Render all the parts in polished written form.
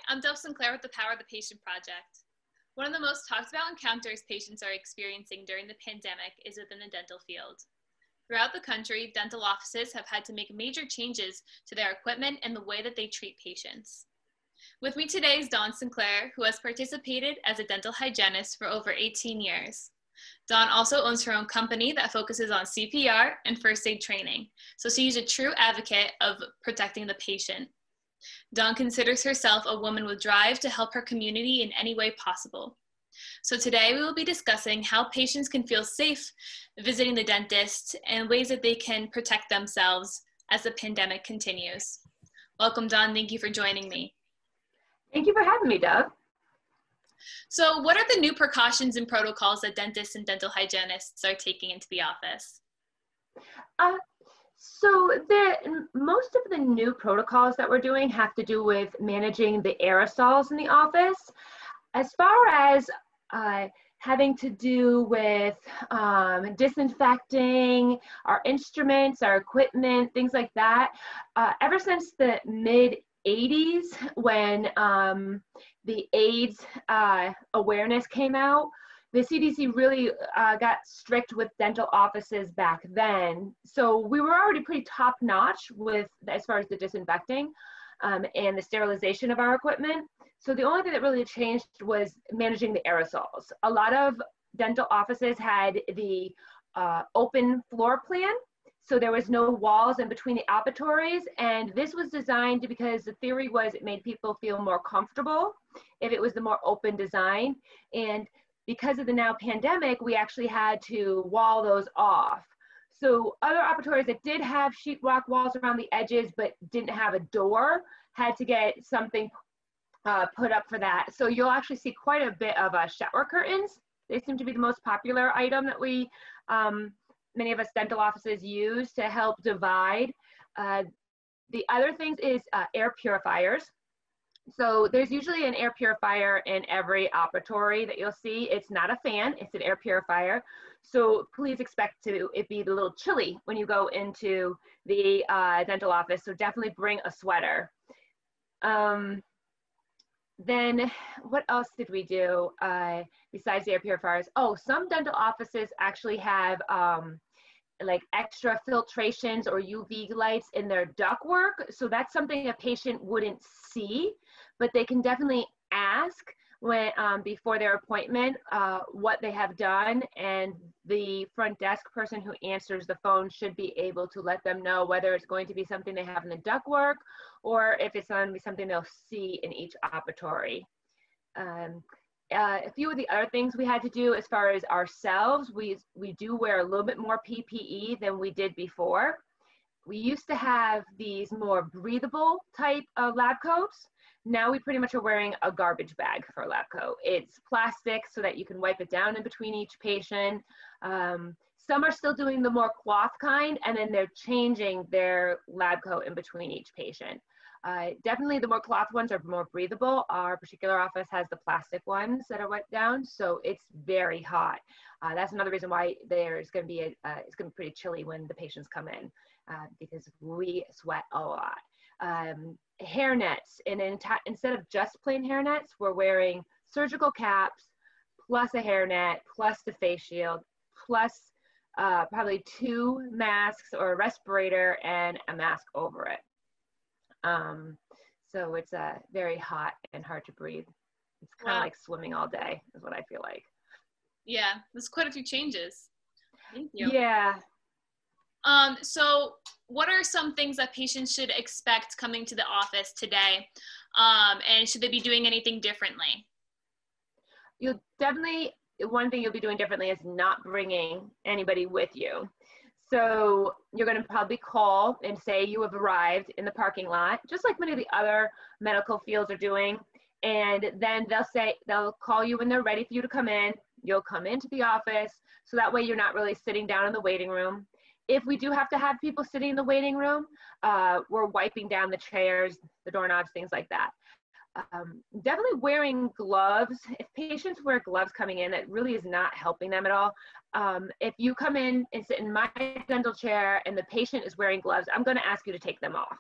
I'm Dove Sinclair with the Power of the Patient Project. One of the most talked about encounters patients are experiencing during the pandemic is within the dental field. Throughout the country, dental offices have had to make major changes to their equipment and the way that they treat patients. With me today is Dawn Sinclair, who has participated as a dental hygienist for over 18 years. Dawn also owns her own company that focuses on CPR and first aid training, so she's a true advocate of protecting the patient. Dawn considers herself a woman with drive to help her community in any way possible. So today we will be discussing how patients can feel safe visiting the dentist and ways that they can protect themselves as the pandemic continues. Welcome, Dawn. Thank you for joining me. Thank you for having me, Dove. So what are the new precautions and protocols that dentists and dental hygienists are taking into the office? So most of the new protocols that we're doing have to do with managing the aerosols in the office. As far as having to do with disinfecting our instruments, our equipment, things like that, ever since the mid-'80s when the AIDS awareness came out, the CDC really got strict with dental offices back then. So we were already pretty top notch with as far as the disinfecting and the sterilization of our equipment. So the only thing that really changed was managing the aerosols. A lot of dental offices had the open floor plan. So there was no walls in between the operatories. And this was designed because the theory was it made people feel more comfortable if it was the more open design. And because of the now pandemic, we actually had to wall those off. So other operatories that did have sheetrock walls around the edges but didn't have a door had to get something put up for that. So you'll actually see quite a bit of shower curtains. They seem to be the most popular item that we, many of us dental offices use to help divide. The other things is air purifiers. So there's usually an air purifier in every operatory that you'll see. It's not a fan, it's an air purifier. So please expect it be a little chilly when you go into the dental office. So definitely bring a sweater. Then what else did we do besides the air purifiers? Oh, some dental offices actually have like extra filtrations or UV lights in their ductwork. So that's something a patient wouldn't see, but they can definitely ask when before their appointment what they have done, and the front desk person who answers the phone should be able to let them know whether it's going to be something they have in the ductwork or if it's going to be something they'll see in each operatory. A few of the other things we had to do as far as ourselves, we do wear a little bit more PPE than we did before. We used to have these more breathable type of lab coats. Now we pretty much are wearing a garbage bag for a lab coat. It's plastic so that you can wipe it down in between each patient. Some are still doing the more cloth kind, and then they're changing their lab coat in between each patient. Definitely the more cloth ones are more breathable. Our particular office has the plastic ones that are wet down, so it's very hot. That's another reason why there's going to be it's going to be pretty chilly when the patients come in because we sweat a lot. Hair nets, and instead of just plain hair nets, we're wearing surgical caps plus a hair net plus the face shield plus probably 2 masks or a respirator and a mask over it. So it's very hot and hard to breathe. It's kind of like swimming all day is what I feel like. Yeah, there's quite a few changes. Thank you. Yeah. So what are some things that patients should expect coming to the office today? And should they be doing anything differently? You'll definitely, one thing you'll be doing differently is not bringing anybody with you. So you're going to probably call and say you have arrived in the parking lot, just like many of the other medical fields are doing. And then they'll call you when they're ready for you to come in. You'll come into the office. So that way you're not really sitting down in the waiting room. If we do have to have people sitting in the waiting room, we're wiping down the chairs, the doorknobs, things like that. Definitely wearing gloves. If patients wear gloves coming in, that really is not helping them at all. If you come in and sit in my dental chair and the patient is wearing gloves, I'm going to ask you to take them off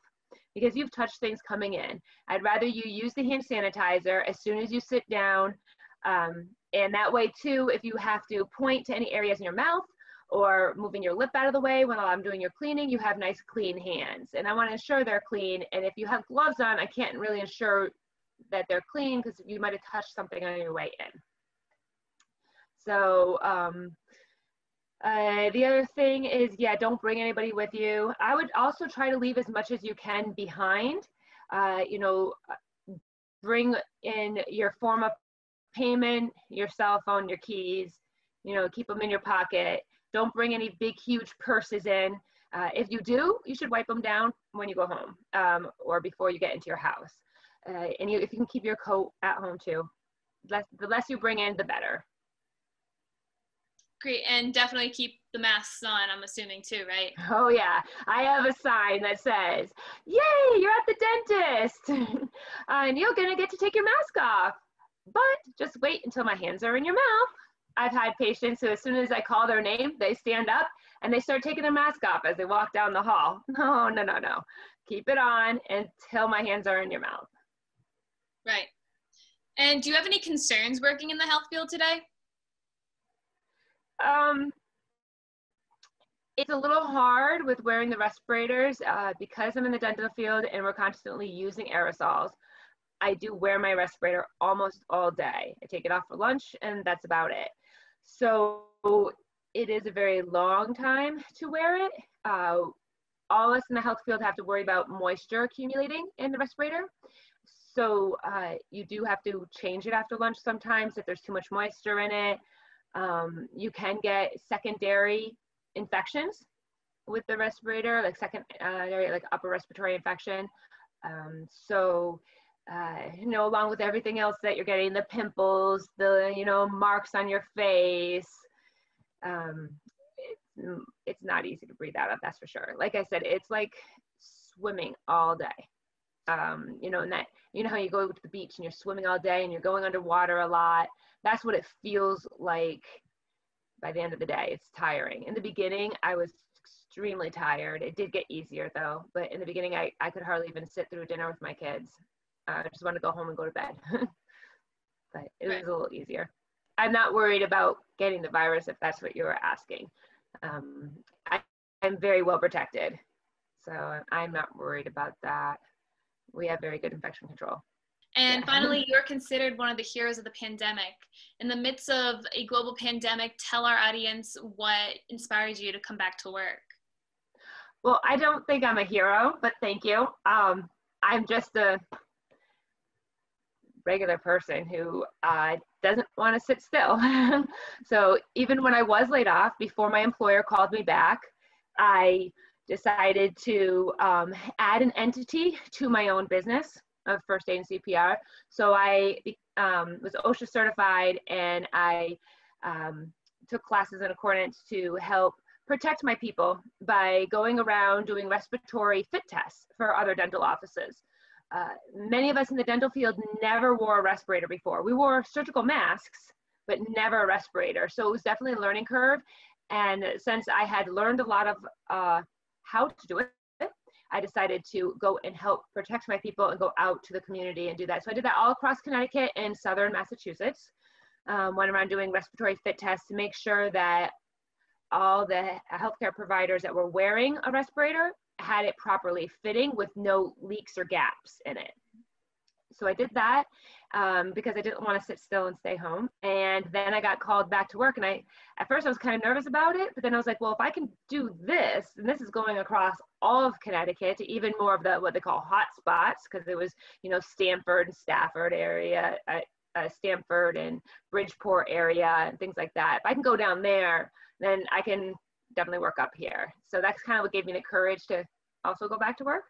because you've touched things coming in. I'd rather you use the hand sanitizer as soon as you sit down. And that way too, if you have to point to any areas in your mouth or moving your lip out of the way while I'm doing your cleaning, you have nice clean hands. And I want to ensure they're clean. And if you have gloves on, I can't really ensure that they're clean because you might have touched something on your way in. So the other thing is, yeah, don't bring anybody with you. I would also try to leave as much as you can behind. Bring in your form of payment, your cell phone, your keys, keep them in your pocket. Don't bring any big, huge purses in. If you do, you should wipe them down when you go home or before you get into your house. And if you can keep your coat at home too, the less you bring in, the better. Great, and definitely keep the masks on, I'm assuming too, right? Oh yeah, I have a sign that says, "Yay, you're at the dentist," and you're gonna get to take your mask off. But just wait until my hands are in your mouth. I've had patients who, as soon as I call their name, they stand up and they start taking their mask off as they walk down the hall. No. Keep it on until my hands are in your mouth. Right. And do you have any concerns working in the health field today? It's a little hard with wearing the respirators because I'm in the dental field and we're constantly using aerosols. I do wear my respirator almost all day. I take it off for lunch and that's about it. So it is a very long time to wear it. All of us in the health field have to worry about moisture accumulating in the respirator. So you do have to change it after lunch sometimes if there's too much moisture in it. You can get secondary infections with the respirator, like secondary, like upper respiratory infection. Along with everything else that you're getting, the pimples, the, marks on your face, it's not easy to breathe out of, that's for sure. Like I said, it's like swimming all day. And that, how you go to the beach and you're swimming all day and you're going underwater a lot. That's what it feels like by the end of the day. It's tiring. In the beginning, I was extremely tired. It did get easier though, but in the beginning, I could hardly even sit through dinner with my kids. I just wanted to go home and go to bed. But it was a little easier. I'm not worried about getting the virus if that's what you were asking. I'm very well protected, so I'm not worried about that. We have very good infection control. And finally, you're considered one of the heroes of the pandemic. In the midst of a global pandemic, tell our audience what inspires you to come back to work. Well, I don't think I'm a hero, but thank you. I'm just a regular person who doesn't want to sit still. So even when I was laid off, before my employer called me back, I decided to add an entity to my own business of first aid and CPR. So I was OSHA certified, and I took classes in accordance to help protect my people by going around doing respiratory fit tests for other dental offices. Many of us in the dental field never wore a respirator before. We wore surgical masks, but never a respirator. So it was definitely a learning curve. And since I had learned a lot of how to do it, I decided to go and help protect my people and go out to the community and do that. So I did that all across Connecticut and southern Massachusetts. Went around doing respiratory fit tests to make sure that all the healthcare providers that were wearing a respirator had it properly fitting with no leaks or gaps in it. So I did that because I didn't want to sit still and stay home. And then I got called back to work, and at first I was kind of nervous about it, but then I was like, well, if I can do this, and this is going across all of Connecticut to even more of the what they call hot spots, because it was, Stamford and Stafford area, Stamford and Bridgeport area and things like that. If I can go down there, then I can definitely work up here. So that's kind of what gave me the courage to also go back to work.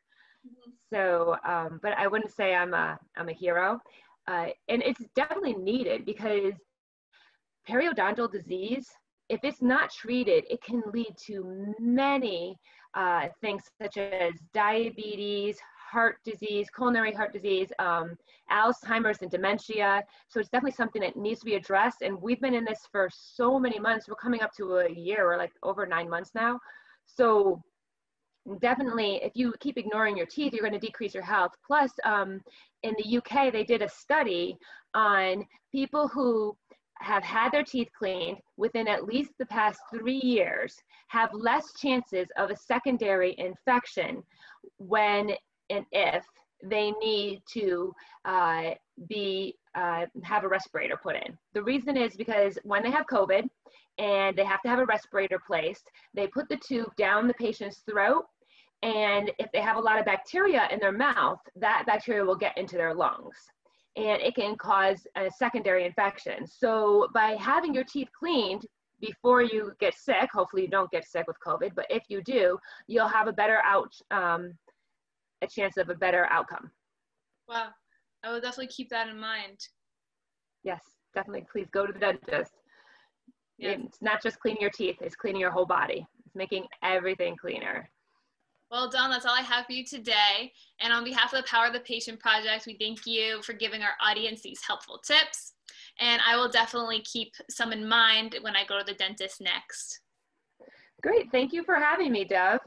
Mm-hmm. So, but I wouldn't say I'm a hero. And it's definitely needed because periodontal disease, if it's not treated, it can lead to many things such as diabetes, heart disease, coronary heart disease, Alzheimer's and dementia. So it's definitely something that needs to be addressed. And we've been in this for so many months. We're coming up to a year, or like over 9 months now. So Definitely, if you keep ignoring your teeth, you're going to decrease your health. Plus, in the UK, they did a study on people who have had their teeth cleaned within at least the past 3 years have less chances of a secondary infection when and if they need to have a respirator put in. The reason is because when they have COVID and they have to have a respirator placed, they put the tube down the patient's throat, and if they have a lot of bacteria in their mouth, that bacteria will get into their lungs, and it can cause a secondary infection. So by having your teeth cleaned before you get sick, hopefully you don't get sick with COVID, but if you do, you'll have a chance of a better outcome. Wow, I will definitely keep that in mind. Yes, definitely. Please go to the dentist. Yes. It's not just cleaning your teeth, it's cleaning your whole body. It's making everything cleaner. Well, Dawn, that's all I have for you today. And on behalf of the Power of the Patient Project, we thank you for giving our audience these helpful tips. And I will definitely keep some in mind when I go to the dentist next. Great. Thank you for having me, Dove.